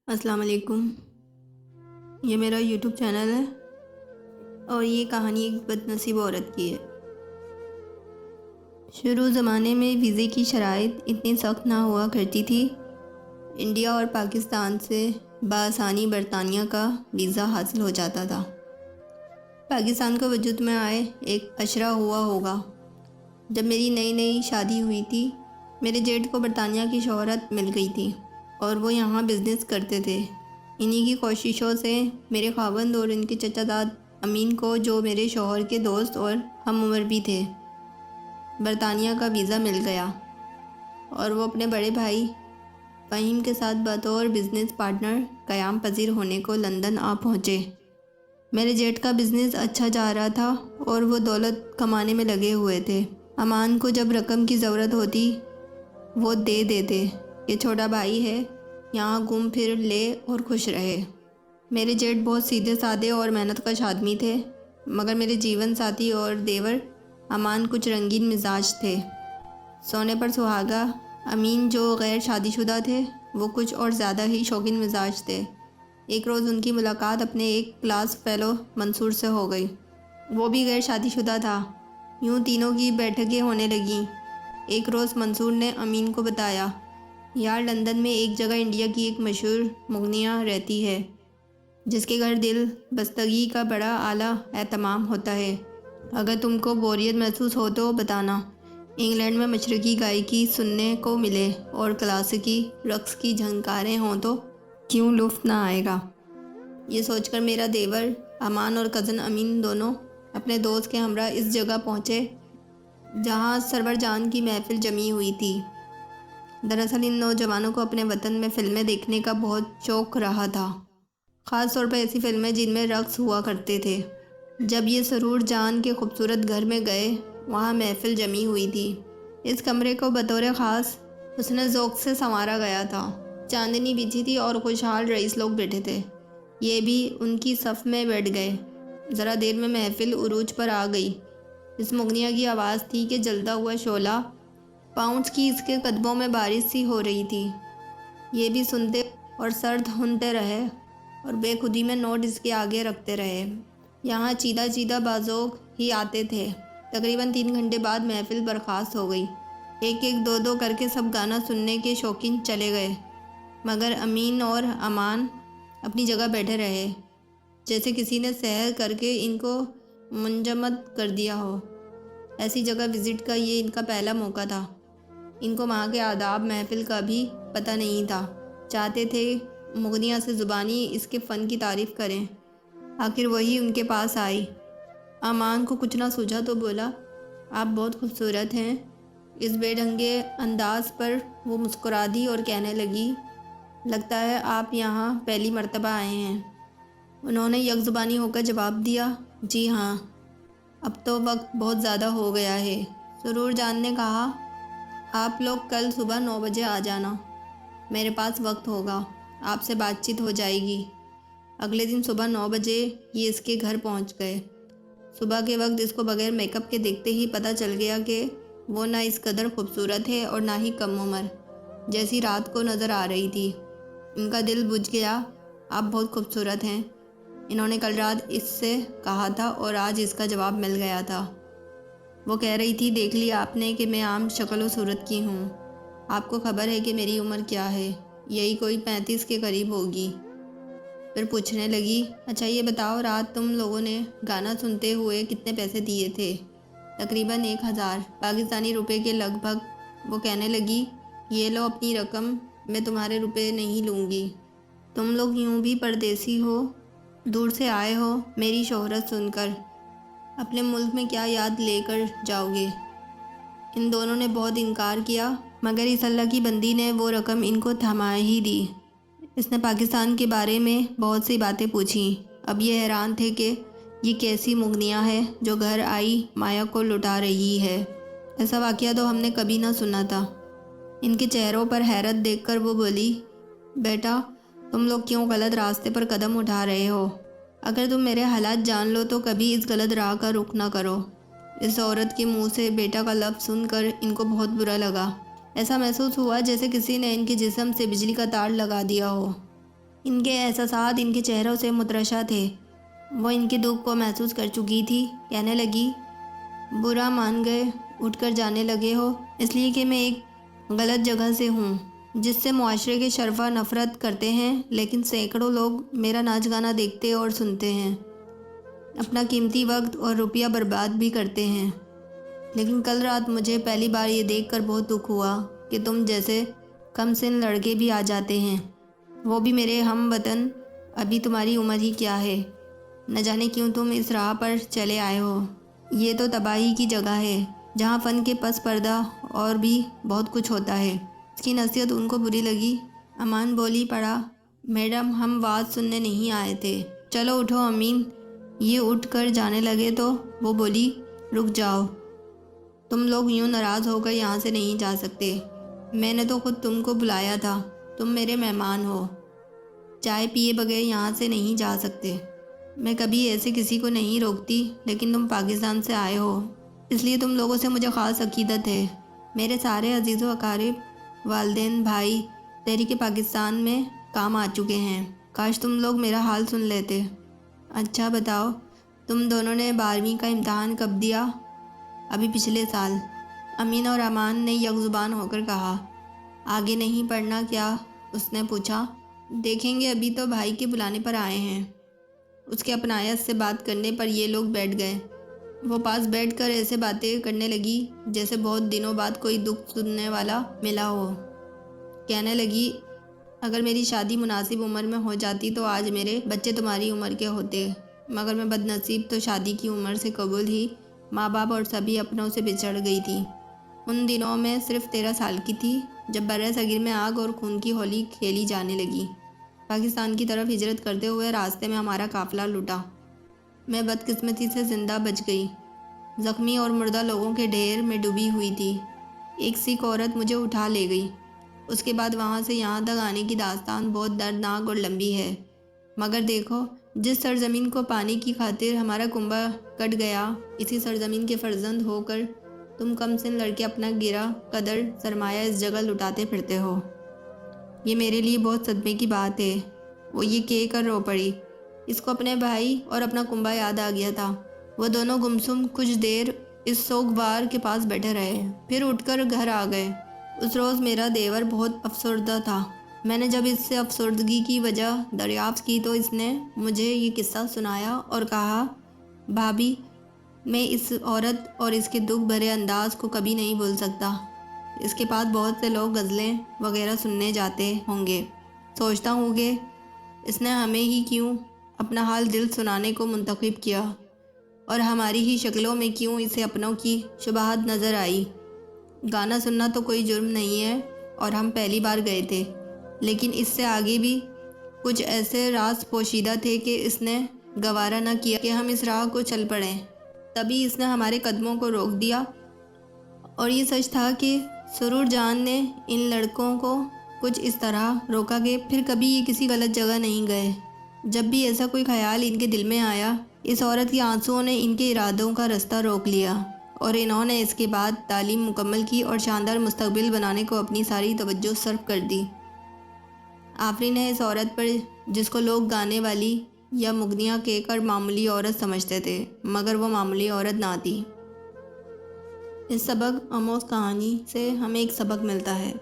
السلام علیکم۔ یہ میرا یوٹیوب چینل ہے اور یہ کہانی ایک بد نصیب عورت کی ہے۔ شروع زمانے میں ویزے کی شرائط اتنی سخت نہ ہوا کرتی تھی۔ انڈیا اور پاکستان سے بآسانی برطانیہ کا ویزا حاصل ہو جاتا تھا۔ پاکستان کو وجود میں آئے ایک عشرہ ہوا ہوگا جب میری نئی نئی شادی ہوئی تھی۔ میرے جیٹ کو برطانیہ کی شہرت مل گئی تھی اور وہ یہاں بزنس کرتے تھے۔ انہی کی کوششوں سے میرے خاوند اور ان کے چچا داد امین کو، جو میرے شوہر کے دوست اور ہم عمر بھی تھے، برطانیہ کا ویزا مل گیا اور وہ اپنے بڑے بھائی فہیم کے ساتھ بطور بزنس پارٹنر قیام پذیر ہونے کو لندن آ پہنچے۔ میرے جیٹ کا بزنس اچھا جا رہا تھا اور وہ دولت کمانے میں لگے ہوئے تھے۔ امان کو جب رقم کی ضرورت ہوتی وہ دے دیتے کہ چھوٹا بھائی ہے، یہاں گھوم پھر لے اور خوش رہے۔ میرے جیٹ بہت سیدھے سادے اور محنت کش آدمی تھے، مگر میرے جیون ساتھی اور دیور امان کچھ رنگین مزاج تھے۔ سونے پر سہاگا امین جو غیر شادی شدہ تھے، وہ کچھ اور زیادہ ہی شوقین مزاج تھے۔ ایک روز ان کی ملاقات اپنے ایک کلاس فیلو منصور سے ہو گئی۔ وہ بھی غیر شادی شدہ تھا۔ یوں تینوں کی بیٹھکیں ہونے لگیں۔ ایک روز منصور نے امین کو بتایا، یار لندن میں ایک جگہ انڈیا کی ایک مشہور مغنیہ رہتی ہے جس کے گھر دل بستگی کا بڑا اعلیٰ اہتمام ہوتا ہے۔ اگر تم کو بوریت محسوس ہو تو بتانا۔ انگلینڈ میں مشرقی گائیکی سننے کو ملے اور کلاسیکی رقص کی جھنکاریں ہوں تو کیوں لطف نہ آئے گا۔ یہ سوچ کر میرا دیور امان اور کزن امین دونوں اپنے دوست کے ہمراہ اس جگہ پہنچے جہاں سرور جان کی محفل جمی ہوئی تھی۔ دراصل ان نوجوانوں کو اپنے وطن میں فلمیں دیکھنے کا بہت شوق رہا تھا، خاص طور پر ایسی فلمیں جن میں رقص ہوا کرتے تھے۔ جب یہ سرور جان کے خوبصورت گھر میں گئے، وہاں محفل جمی ہوئی تھی۔ اس کمرے کو بطور خاص حسن ذوق سے سنوارا گیا تھا۔ چاندنی بچھی تھی اور خوشحال رئیس لوگ بیٹھے تھے۔ یہ بھی ان کی صف میں بیٹھ گئے۔ ذرا دیر میں محفل عروج پر آ گئی۔ اس مغنیہ کی آواز تھی کہ جلتا ہوا شعلہ، پاؤنڈز کی اس کے قدموں میں بارش سی ہو رہی تھی۔ یہ بھی سنتے اور سر دھنتے رہے اور بے خودی میں نوٹ اس کے آگے رکھتے رہے۔ یہاں چیدہ چیدہ بازوق ہی آتے تھے۔ تقریباً 3 گھنٹے بعد محفل برخاست ہو گئی۔ ایک ایک دو دو کر کے سب گانا سننے کے شوقین چلے گئے، مگر امین اور امان اپنی جگہ بیٹھے رہے، جیسے کسی نے سحر کر کے ان کو منجمد کر دیا ہو۔ ایسی جگہ وزٹ کا یہ ان کا پہلا موقع تھا۔ ان کو وہاں کے آداب محفل کا بھی پتہ نہیں تھا۔ چاہتے تھے مغنیہ سے زبانی اس کے فن کی تعریف کریں۔ آخر وہی ان کے پاس آئی۔ امان کو کچھ نہ سوجھا تو بولا، آپ بہت خوبصورت ہیں۔ اس بے ڈھنگے انداز پر وہ مسکرا دی اور کہنے لگی، لگتا ہے آپ یہاں پہلی مرتبہ آئے ہیں۔ انہوں نے یک زبانی ہو کر جواب دیا، جی ہاں، اب تو وقت بہت زیادہ ہو گیا ہے۔ سرور جان نے کہا، آپ لوگ کل صبح 9 بجے آ جانا، میرے پاس وقت ہوگا، آپ سے بات چیت ہو جائے گی۔ اگلے دن صبح 9 بجے یہ اس کے گھر پہنچ گئے۔ صبح کے وقت اس کو بغیر میک اپ کے دیکھتے ہی پتہ چل گیا کہ وہ نہ اس قدر خوبصورت ہے اور نہ ہی کم عمر جیسی رات کو نظر آ رہی تھی۔ ان کا دل بجھ گیا۔ آپ بہت خوبصورت ہیں، انہوں نے کل رات اس سے کہا تھا اور آج اس کا جواب مل گیا تھا۔ وہ کہہ رہی تھی، دیکھ لیا آپ نے کہ میں عام شکل و صورت کی ہوں۔ آپ کو خبر ہے کہ میری عمر کیا ہے؟ یہی کوئی 35 کے قریب ہوگی۔ پھر پوچھنے لگی، اچھا یہ بتاؤ، رات تم لوگوں نے گانا سنتے ہوئے کتنے پیسے دیے تھے؟ تقریباً 1000 پاکستانی روپے کے لگ بھگ۔ وہ کہنے لگی، یہ لو اپنی رقم، میں تمہارے روپے نہیں لوں گی۔ تم لوگ یوں بھی پردیسی ہو، دور سے آئے ہو، میری شہرت سن کر اپنے ملک میں کیا یاد لے کر جاؤ گے؟ ان دونوں نے بہت انکار کیا، مگر اس اللہ کی بندی نے وہ رقم ان کو تھما ہی دی۔ اس نے پاکستان کے بارے میں بہت سی باتیں پوچھیں۔ اب یہ حیران تھے کہ یہ کیسی مغنیہ ہے جو گھر آئی مایا کو لٹا رہی ہے۔ ایسا واقعہ تو ہم نے کبھی نہ سنا تھا۔ ان کے چہروں پر حیرت دیکھ کر وہ بولی، بیٹا تم لوگ کیوں غلط راستے پر قدم اٹھا رہے ہو؟ اگر تم میرے حالات جان لو تو کبھی اس غلط راہ کا رخ نہ کرو۔ اس عورت کے منہ سے بیٹا کا لفظ سن کر ان کو بہت برا لگا۔ ایسا محسوس ہوا جیسے کسی نے ان کے جسم سے بجلی کا تار لگا دیا ہو۔ ان کے احساسات ان کے چہروں سے متراشہ تھے۔ وہ ان کے دکھ کو محسوس کر چکی تھی۔ کہنے لگی، برا مان گئے، اٹھ کر جانے لگے ہو اس لیے کہ میں ایک غلط جگہ سے ہوں جس سے معاشرے کے شرفا نفرت کرتے ہیں، لیکن سینکڑوں لوگ میرا ناچ گانا دیکھتے اور سنتے ہیں، اپنا قیمتی وقت اور روپیہ برباد بھی کرتے ہیں۔ لیکن کل رات مجھے پہلی بار یہ دیکھ کر بہت دکھ ہوا کہ تم جیسے کم سن لڑکے بھی آ جاتے ہیں، وہ بھی میرے ہم وطن۔ ابھی تمہاری عمر ہی کیا ہے، نہ جانے کیوں تم اس راہ پر چلے آئے ہو۔ یہ تو تباہی کی جگہ ہے جہاں فن کے پس پردہ اور بھی بہت کچھ ہوتا ہے۔ اس کی نصیحت ان کو بری لگی۔ امان بولی پڑا، میڈم ہم وعظ سننے نہیں آئے تھے، چلو اٹھو امین۔ یہ اٹھ کر جانے لگے تو وہ بولی، رک جاؤ، تم لوگ یوں ناراض ہو کر یہاں سے نہیں جا سکتے، میں نے تو خود تم کو بلایا تھا، تم میرے مہمان ہو، چائے پیے بغیر یہاں سے نہیں جا سکتے۔ میں کبھی ایسے کسی کو نہیں روکتی، لیکن تم پاکستان سے آئے ہو اس لیے تم لوگوں سے مجھے خاص عقیدت ہے۔ میرے سارے عزیز و اقارب، والدین، بھائی تحریک پاکستان میں کام آ چکے ہیں، کاش تم لوگ میرا حال سن لیتے۔ اچھا بتاؤ، تم دونوں نے 12ویں کا امتحان کب دیا؟ ابھی پچھلے سال، امین اور امان نے یک زبان ہو کر کہا۔ آگے نہیں پڑھنا کیا؟ اس نے پوچھا۔ دیکھیں گے، ابھی تو بھائی کے بلانے پر آئے ہیں۔ اس کے اپنائیت سے بات کرنے پر یہ لوگ بیٹھ گئے۔ وہ پاس بیٹھ کر ایسے باتیں کرنے لگی جیسے بہت دنوں بعد کوئی دکھ سننے والا ملا ہو۔ کہنے لگی، اگر میری شادی مناسب عمر میں ہو جاتی تو آج میرے بچے تمہاری عمر کے ہوتے، مگر میں بد نصیب تو شادی کی عمر سے قبل ہی ماں باپ اور سبھی اپنوں سے بچھڑ گئی تھی۔ ان دنوں میں صرف 13 سال کی تھی جب برِ صغیر میں آگ اور خون کی ہولی کھیلی جانے لگی۔ پاکستان کی طرف ہجرت کرتے ہوئے راستے میں ہمارا قافلہ لٹا۔ میں بدقسمتی سے زندہ بچ گئی، زخمی اور مردہ لوگوں کے ڈھیر میں ڈوبی ہوئی تھی۔ ایک سکھ عورت مجھے اٹھا لے گئی۔ اس کے بعد وہاں سے یہاں تک آنے کی داستان بہت دردناک اور لمبی ہے، مگر دیکھو، جس سرزمین کو پانے کی خاطر ہمارا کنبہ کٹ گیا، اسی سرزمین کے فرزند ہو کر تم کم سن لڑکے اپنا گرا قدر سرمایہ اس جگہ لٹاتے پھرتے ہو۔ یہ میرے لیے بہت صدمے کی بات ہے۔ وہ یہ کہہ کر رو پڑی۔ اس کو اپنے بھائی اور اپنا کنبہ یاد آ گیا تھا۔ وہ دونوں گمسم کچھ دیر اس سوگوار کے پاس بیٹھے رہے، پھر اٹھ کر گھر آ گئے۔ اس روز میرا دیور بہت افسردہ تھا۔ میں نے جب اس سے افسردگی کی وجہ دریافت کی تو اس نے مجھے یہ قصہ سنایا اور کہا، بھابھی، میں اس عورت اور اس کے دکھ بھرے انداز کو کبھی نہیں بھول سکتا۔ اس کے پاس بہت سے لوگ غزلیں وغیرہ سننے جاتے ہوں گے۔ سوچتا ہوں کہ اس نے ہمیں ہی کیوں اپنا حال دل سنانے کو منتخب کیا، اور ہماری ہی شکلوں میں کیوں اسے اپنوں کی شباہت نظر آئی۔ گانا سننا تو کوئی جرم نہیں ہے، اور ہم پہلی بار گئے تھے، لیکن اس سے آگے بھی کچھ ایسے راز پوشیدہ تھے کہ اس نے گوارا نہ کیا کہ ہم اس راہ کو چل پڑیں۔ تبھی اس نے ہمارے قدموں کو روک دیا، اور یہ سچ تھا کہ سرور جان نے ان لڑکوں کو کچھ اس طرح روکا کہ پھر کبھی یہ کسی غلط جگہ نہیں گئے۔ جب بھی ایسا کوئی خیال ان کے دل میں آیا، اس عورت کے آنسوؤں نے ان کے ارادوں کا رستہ روک لیا، اور انہوں نے اس کے بعد تعلیم مکمل کی اور شاندار مستقبل بنانے کو اپنی ساری توجہ صرف کر دی۔ آفرین ہے اس عورت پر جس کو لوگ گانے والی یا مغنیہ کہہ کر معمولی عورت سمجھتے تھے، مگر وہ معمولی عورت نہ تھی۔ اس سبق آموز کہانی سے ہمیں ایک سبق ملتا ہے۔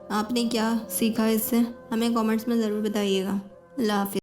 آپ نے کیا سیکھا اس سے؟ ہمیں کامنٹس میں ضرور بتائیے گا۔ اللہ حافظ۔